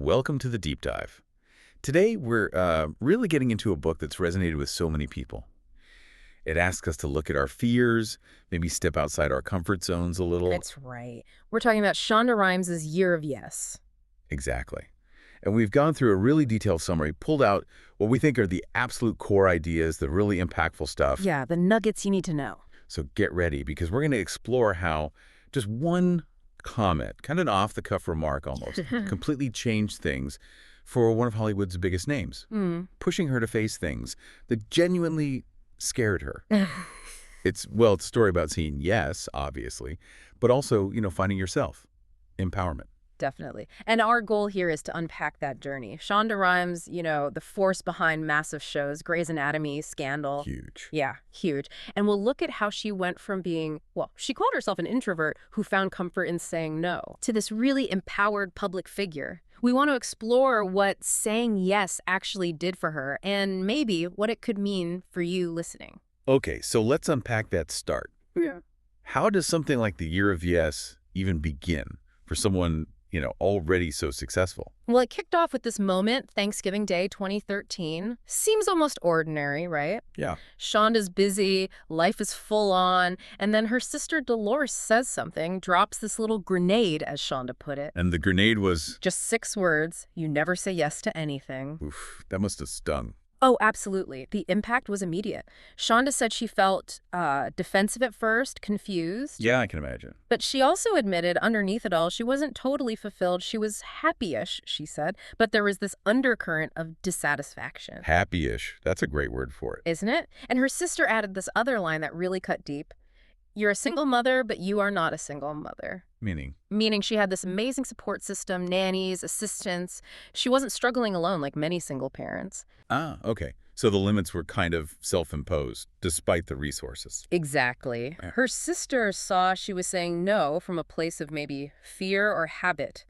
welcome to the Deep Dive. Today, we're really getting into a book that's resonated with so many people. It asks us to look at our fears, maybe step outside our comfort zones a little. That's right. We're talking about Shonda Rhimes' Year of Yes. Exactly. And we've gone through a really detailed summary, pulled out what we think are the absolute core ideas, the really impactful stuff. Yeah, the nuggets you need to know. So get ready, because we're going to explore how just one comment, kind of an off-the-cuff remark almost, completely changed things for one of Hollywood's biggest names, pushing her to face things that genuinely scared her. It's a story about saying yes, obviously, but also, finding yourself, empowerment. Definitely. And our goal here is to unpack that journey. Shonda Rhimes, the force behind massive shows, Grey's Anatomy, Scandal. Huge. Yeah, huge. And we'll look at how she went from being, she called herself an introvert who found comfort in saying no, to this really empowered public figure. We want to explore what saying yes actually did for her and maybe what it could mean for you listening. Okay, so let's unpack that start. Yeah. How does something like the Year of Yes even begin for someone already so successful? Well, it kicked off with this moment, Thanksgiving Day 2013. Seems almost ordinary, right? Yeah. Shonda's busy, life is full on, and then her sister Dolores says something, drops this little grenade, as Shonda put it. And the grenade was... Just 6 words, you never say yes to anything. Oof, that must have stung. Oh, absolutely. The impact was immediate. Shonda said she felt defensive at first, confused. Yeah, I can imagine. But she also admitted underneath it all, she wasn't totally fulfilled. She was happy-ish, she said. But there was this undercurrent of dissatisfaction. Happy-ish. That's a great word for it. Isn't it? And her sister added this other line that really cut deep. You're a single mother, but you are not a single mother. Meaning? Meaning she had this amazing support system, nannies, assistants. She wasn't struggling alone like many single parents. Ah, okay. So the limits were kind of self-imposed, despite the resources. Exactly. Yeah. Her sister saw she was saying no from a place of maybe fear or habit,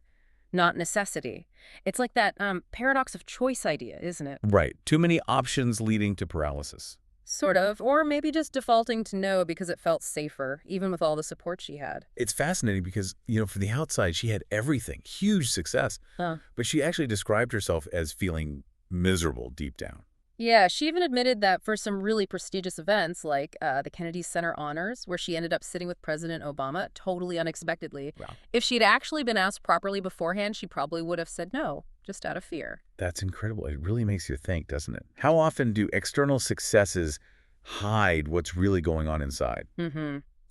not necessity. It's like that paradox of choice idea, isn't it? Right. Too many options leading to paralysis. Sort of. Or maybe just defaulting to no because it felt safer, even with all the support she had. It's fascinating because, from the outside, she had everything, huge success. But she actually described herself as feeling miserable deep down. Yeah, she even admitted that for some really prestigious events like the Kennedy Center Honors, where she ended up sitting with President Obama totally unexpectedly, Wow. If she'd actually been asked properly beforehand, she probably would have said no, just out of fear. That's incredible. It really makes you think, doesn't it? How often do external successes hide what's really going on inside?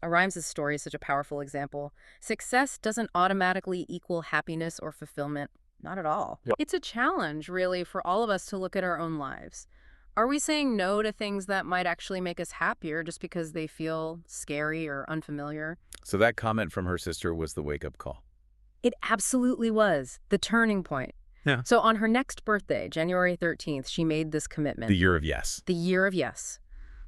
Rhimes' story is such a powerful example. Success doesn't automatically equal happiness or fulfillment. Not at all. Yep. It's a challenge, really, for all of us to look at our own lives. Are we saying no to things that might actually make us happier just because they feel scary or unfamiliar? So that comment from her sister was the wake-up call. It absolutely was. The turning point. Yeah. So on her next birthday, January 13th, she made this commitment. The Year of Yes. The Year of Yes.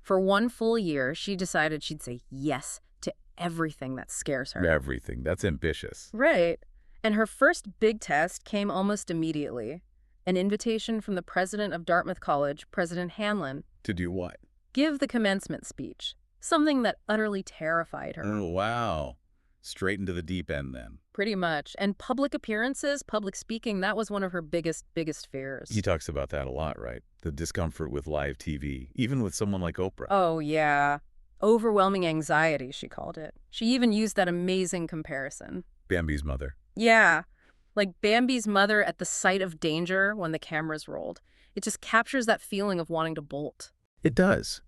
For 1 full year, she decided she'd say yes to everything that scares her. Everything. That's ambitious. Right. And her first big test came almost immediately. An invitation from the president of Dartmouth College, President Hanlon. To do what? Give the commencement speech. Something that utterly terrified her. Oh, wow. Straight into the deep end then. Pretty much. And public appearances, public speaking, that was one of her biggest fears. He talks about that a lot, right? The discomfort with live TV, even with someone like Oprah. Oh, yeah. Overwhelming anxiety, she called it. She even used that amazing comparison. Bambi's mother. Yeah. Like Bambi's mother at the sight of danger when the cameras rolled. It just captures that feeling of wanting to bolt. It does.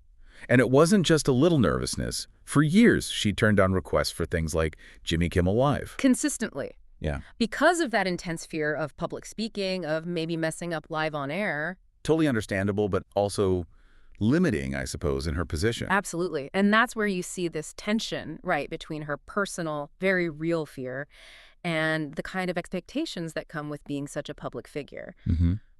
And it wasn't just a little nervousness. For years, she turned down requests for things like Jimmy Kimmel Live. Consistently. Yeah. Because of that intense fear of public speaking, of maybe messing up live on air. Totally understandable, but also limiting, I suppose, in her position. Absolutely. And that's where you see this tension, right, between her personal, very real fear and the kind of expectations that come with being such a public figure.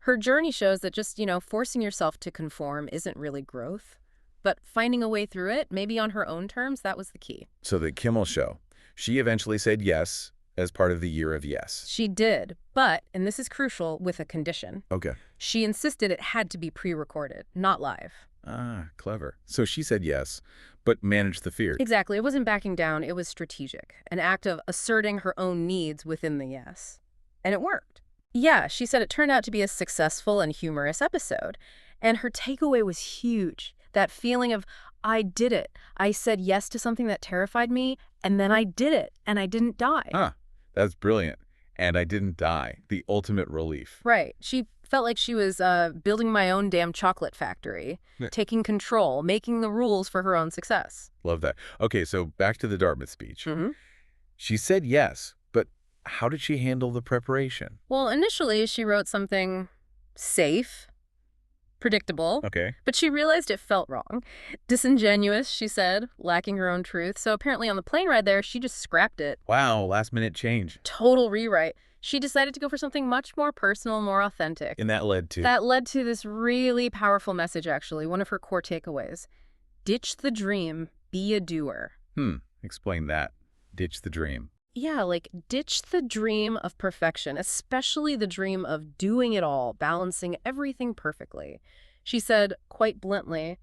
Her journey shows that just, forcing yourself to conform isn't really growth. But finding a way through it, maybe on her own terms, that was the key. So the Kimmel Show, she eventually said yes as part of the Year of Yes. She did, but, and this is crucial, with a condition. Okay. She insisted it had to be pre-recorded, not live. Ah, clever. So she said yes, but managed the fear. Exactly. It wasn't backing down. It was strategic, an act of asserting her own needs within the yes. And it worked. Yeah, she said it turned out to be a successful and humorous episode. And her takeaway was huge. That feeling of, I did it. I said yes to something that terrified me, and then I did it, and I didn't die. Huh, that's brilliant. And I didn't die. The ultimate relief. Right. She felt like she was building my own damn chocolate factory, Yeah. taking control, making the rules for her own success. Love that. Okay, so back to the Dartmouth speech. Mm-hmm. She said yes, but how did she handle the preparation? Well, initially she wrote something safe, predictable, Okay. but she realized it felt wrong. Disingenuous, she said, lacking her own truth. So apparently on the plane ride there, she just scrapped it. Wow, last minute change. Total rewrite. She decided to go for something much more personal, more authentic. And that led to... That led to this really powerful message, actually, one of her core takeaways. Ditch the dream, be a doer. Explain that. Ditch the dream. Yeah, like ditch the dream of perfection, especially the dream of doing it all, balancing everything perfectly. She said, quite bluntly,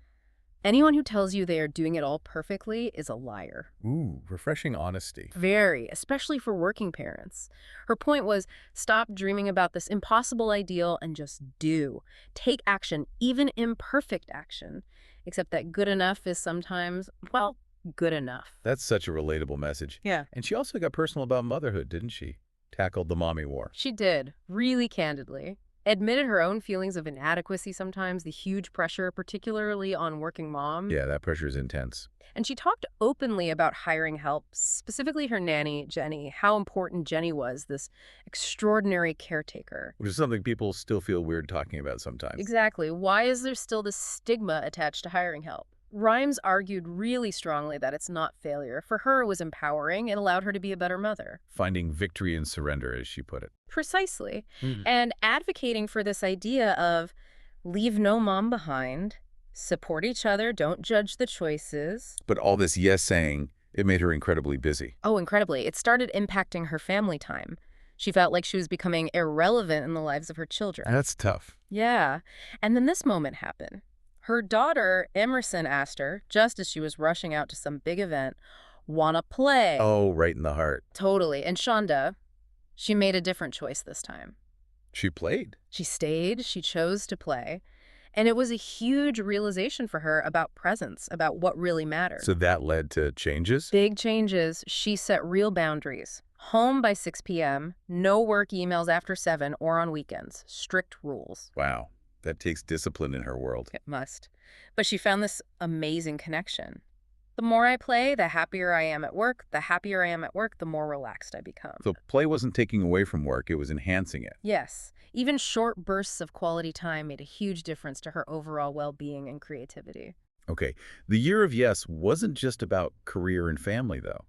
anyone who tells you they are doing it all perfectly is a liar. Ooh, refreshing honesty. Very, especially for working parents. Her point was, stop dreaming about this impossible ideal and just do. Take action, even imperfect action. Except that good enough is sometimes, well, good enough. That's such a relatable message. Yeah. And she also got personal about motherhood, didn't she? Tackled the mommy war. She did, really candidly. Admitted her own feelings of inadequacy sometimes, the huge pressure, particularly on working mom. Yeah, that pressure is intense. And she talked openly about hiring help, specifically her nanny, Jenny, how important Jenny was, this extraordinary caretaker. Which is something people still feel weird talking about sometimes. Exactly. Why is there still this stigma attached to hiring help? Rhimes argued really strongly that it's not failure. For her, it was empowering. It allowed her to be a better mother. Finding victory in surrender, as she put it. Precisely. And advocating for this idea of leave no mom behind, support each other, don't judge the choices. But all this yes saying, it made her incredibly busy. Oh, incredibly. It started impacting her family time. She felt like she was becoming irrelevant in the lives of her children. That's tough. Yeah. And then this moment happened. Her daughter, Emerson, asked her, just as she was rushing out to some big event, wanna play? Oh, right in the heart. Totally. And Shonda, she made a different choice this time. She played. She stayed, she chose to play. And it was a huge realization for her about presence, about what really mattered. So that led to changes? Big changes. She set real boundaries. Home by 6 p.m., no work emails after 7 or on weekends. Strict rules. Wow. That takes discipline in her world. It must. But she found this amazing connection. The more I play, the happier I am at work. The happier I am at work, the more relaxed I become. So play wasn't taking away from work, it was enhancing it. Yes. Even short bursts of quality time made a huge difference to her overall well-being and creativity. Okay. The year of yes wasn't just about career and family, though.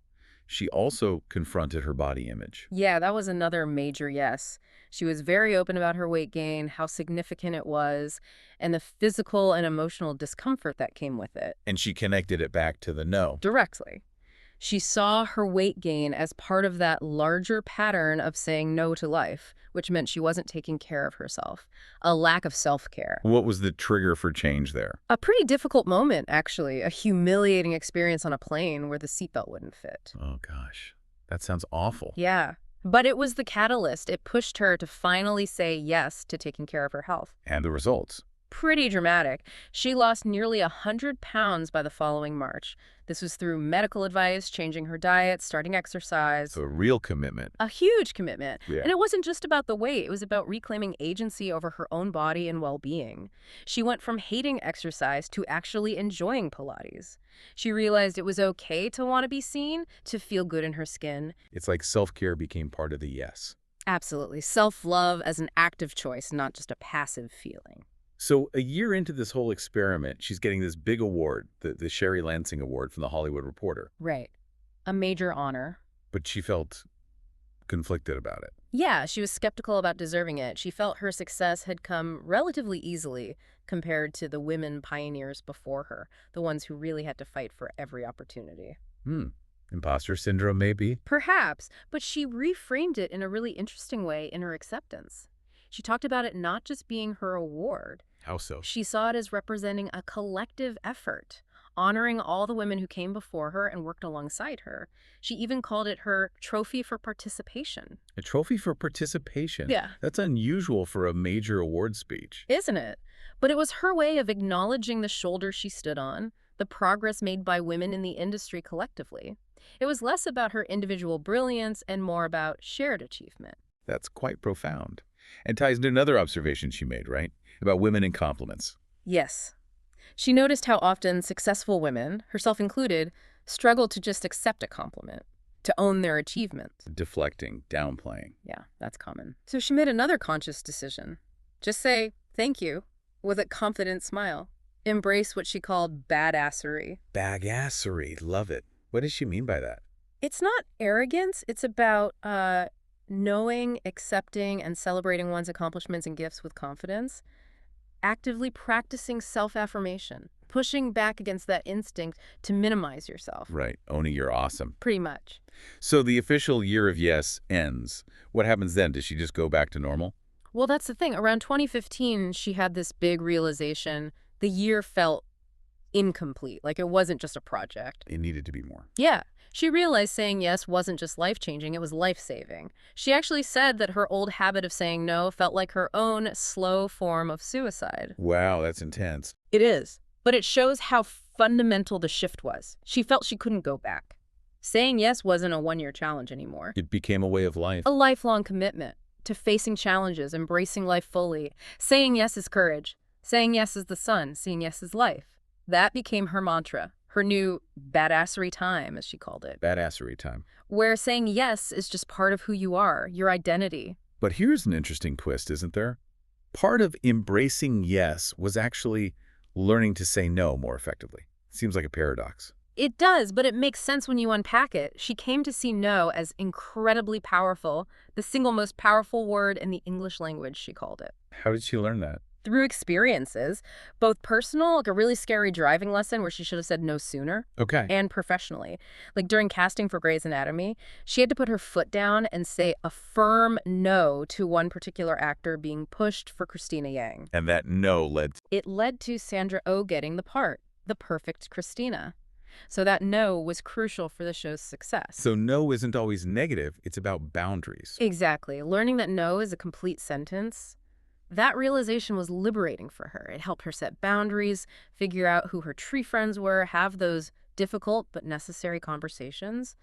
She also confronted her body image. Yeah, that was another major yes. She was very open about her weight gain, how significant it was, and the physical and emotional discomfort that came with it. And she connected it back to the no. Directly. She saw her weight gain as part of that larger pattern of saying no to life, which meant she wasn't taking care of herself, a lack of self-care. What was the trigger for change there? A pretty difficult moment, actually, a humiliating experience on a plane where the seatbelt wouldn't fit. Oh, gosh. That sounds awful. Yeah, but it was the catalyst. It pushed her to finally say yes to taking care of her health. And the results? Pretty dramatic. She lost nearly 100 pounds by the following March. This was through medical advice, changing her diet, starting exercise. So a real commitment. A huge commitment. Yeah. And it wasn't just about the weight. It was about reclaiming agency over her own body and well-being. She went from hating exercise to actually enjoying Pilates. She realized it was okay to want to be seen, to feel good in her skin. It's like self-care became part of the yes. Absolutely. Self-love as an active choice, not just a passive feeling. So a year into this whole experiment, she's getting this big award, the Sherry Lansing Award from The Hollywood Reporter. Right. A major honor. But she felt conflicted about it. Yeah, she was skeptical about deserving it. She felt her success had come relatively easily compared to the women pioneers before her, the ones who really had to fight for every opportunity. Imposter syndrome, maybe? Perhaps, but she reframed it in a really interesting way in her acceptance. She talked about it not just being her award. How so? She saw it as representing a collective effort. honoring all the women who came before her and worked alongside her. She even called it her trophy for participation. A trophy for participation. Yeah. That's unusual for a major award speech. Isn't it? But it was her way of acknowledging the shoulder she stood on, the progress made by women in the industry collectively. It was less about her individual brilliance and more about shared achievement. That's quite profound. And ties into another observation she made, right? About women and compliments. Yes. She noticed how often successful women, herself included, struggled to just accept a compliment, to own their achievements. Deflecting, downplaying. Yeah, that's common. So she made another conscious decision. Just say, thank you, with a confident smile. Embrace what she called badassery. Bagassery. Love it. What does she mean by that? It's not arrogance. It's about knowing, accepting, and celebrating one's accomplishments and gifts with confidence. Actively practicing self-affirmation. Pushing back against that instinct to minimize yourself. Right. Owning you're awesome. Pretty much. So the official year of yes ends. What happens then? Does she just go back to normal? Well, that's the thing. Around 2015, she had this big realization. The year felt incomplete, like it wasn't just a project. It needed to be more. Yeah. She realized saying yes wasn't just life-changing, it was life-saving. She actually said that her old habit of saying no felt like her own slow form of suicide. Wow, that's intense. It is. But it shows how fundamental the shift was. She felt she couldn't go back. Saying yes wasn't a one-year challenge anymore. It became a way of life. A lifelong commitment to facing challenges, embracing life fully. Saying yes is courage. Saying yes is the sun. Saying yes is life. That became her mantra. Her new badassery time, as she called it. Badassery time. Where saying yes is just part of who you are, your identity. But here's an interesting twist, isn't there? Part of embracing yes was actually learning to say no more effectively. Seems like a paradox. It does, but it makes sense when you unpack it. She came to see no as incredibly powerful, the single most powerful word in the English language, she called it. How did she learn that? Through experiences, both personal, like a really scary driving lesson where she should have said no sooner, Okay. and professionally. Like during casting for Grey's Anatomy, she had to put her foot down and say a firm no to one particular actor being pushed for Christina Yang. And that no led to... It led to Sandra Oh getting the part, the perfect Christina. So that no was crucial for the show's success. So no isn't always negative, it's about boundaries. Exactly. Learning that no is a complete sentence. That realization was liberating for her. It helped her set boundaries, figure out who her tree friends were, have those difficult but necessary conversations.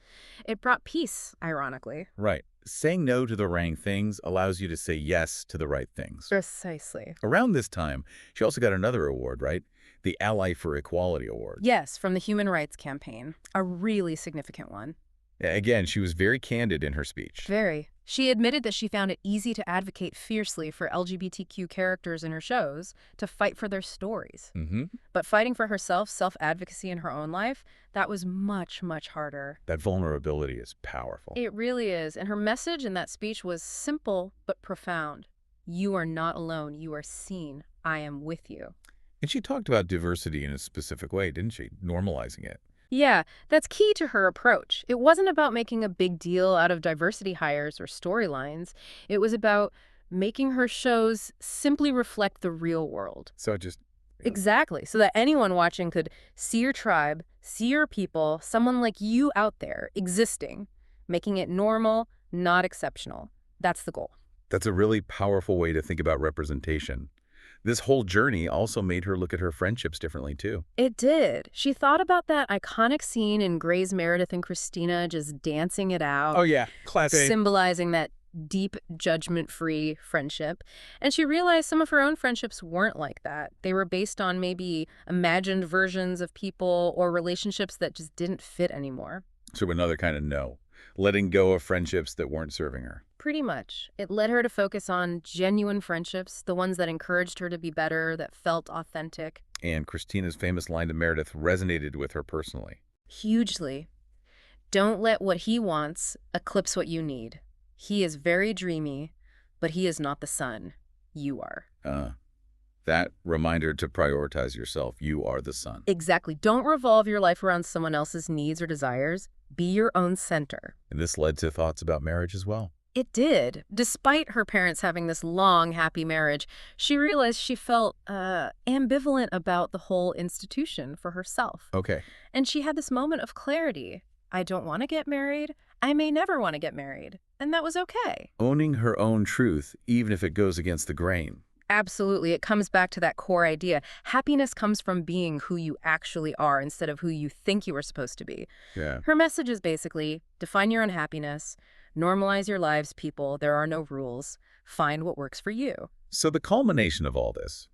It brought peace, ironically. Right. Saying no to the wrong things allows you to say yes to the right things. Precisely. Around this time, she also got another award, right? The Ally for Equality Award. Yes, from the Human Rights Campaign. A really significant one. Again, she was very candid in her speech. Very. She admitted that she found it easy to advocate fiercely for LGBTQ characters in her shows, to fight for their stories. But fighting for herself, self-advocacy in her own life, that was much, much harder. That vulnerability is powerful. It really is. And her message in that speech was simple but profound. You are not alone. You are seen. I am with you. And she talked about diversity in a specific way, didn't she? Normalizing it. Yeah, that's key to her approach. It wasn't about making a big deal out of diversity hires or storylines. It was about making her shows simply reflect the real world. So just... Exactly, so that anyone watching could see your tribe, see your people, someone like you out there existing, making it normal, not exceptional. That's the goal. That's a really powerful way to think about representation. This whole journey also made her look at her friendships differently, too. It did. She thought about that iconic scene in Grey's Meredith and Christina just dancing it out. Oh, yeah. Classic. Symbolizing that deep, judgment-free friendship. And she realized some of her own friendships weren't like that. They were based on maybe imagined versions of people or relationships that just didn't fit anymore. So another kind of no. Letting go of friendships that weren't serving her. Pretty much. It led her to focus on genuine friendships, the ones that encouraged her to be better, that felt authentic. And Christina's famous line to Meredith resonated with her personally. Hugely. Don't let what he wants eclipse what you need. He is very dreamy, but he is not the sun. You are. That reminder to prioritize yourself. You are the sun. Exactly. Don't revolve your life around someone else's needs or desires. Be your own center. And this led to thoughts about marriage as well. It did. Despite her parents having this long, happy marriage, she realized she felt ambivalent about the whole institution for herself. Okay. And she had this moment of clarity. I don't want to get married. I may never want to get married. And that was okay. Owning her own truth, even if it goes against the grain. Absolutely. It comes back to that core idea. Happiness comes from being who you actually are instead of who you think you are supposed to be. Yeah. Her message is basically, define your own happiness, normalize your lives, people. There are no rules. Find what works for you. So the culmination of all this,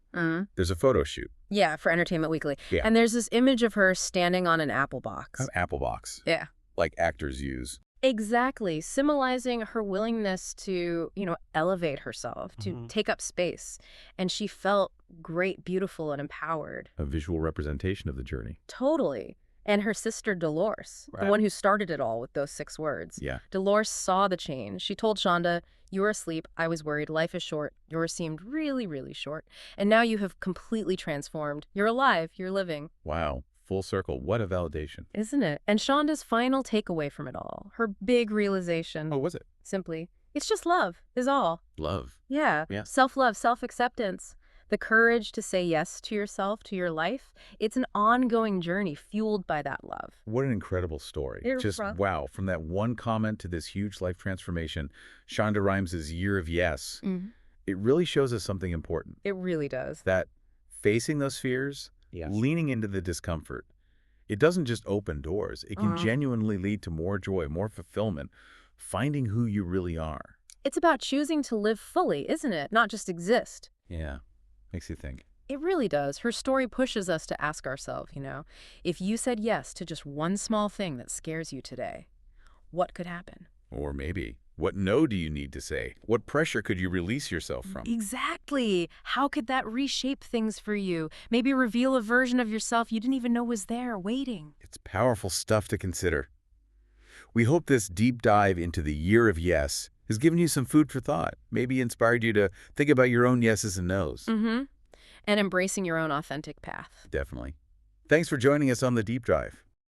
there's a photo shoot. Yeah, for Entertainment Weekly. Yeah. And there's this image of her standing on an apple box. An apple box. Yeah. Like actors use. Exactly, symbolizing her willingness to, elevate herself, to take up space. And she felt great, beautiful, and empowered. A visual representation of the journey. Totally. And her sister, Dolores, the Right. one who started it all with those 6 words. Yeah. Dolores saw the change. She told Shonda, you were asleep, I was worried, life is short, yours seemed really, really short. And now you have completely transformed. You're alive, you're living. Wow. Full circle. What a validation. Isn't it? And Shonda's final takeaway from it all, her big realization, Oh, was it? simply, it's just love, is all. Love. Yeah. Yeah. Self-love, self-acceptance, the courage to say yes to yourself, to your life. It's an ongoing journey fueled by that love. What an incredible story. It Just was. wow. From that one comment to this huge life transformation, Shonda Rhimes' Year of Yes, it really shows us something important. It really does. That facing those fears, leaning into the discomfort, it doesn't just open doors. It can genuinely lead to more joy, more fulfillment, finding who you really are. It's about choosing to live fully, isn't it? Not just exist. Yeah. Makes you think. It really does. Her story pushes us to ask ourselves, if you said yes to just one small thing that scares you today, what could happen? Or maybe, what no do you need to say? What pressure could you release yourself from? Exactly. How could that reshape things for you? Maybe reveal a version of yourself you didn't even know was there, waiting. It's powerful stuff to consider. We hope this deep dive into the Year of Yes has given you some food for thought, maybe inspired you to think about your own yeses and nos. And embracing your own authentic path. Definitely. Thanks for joining us on the Deep Dive.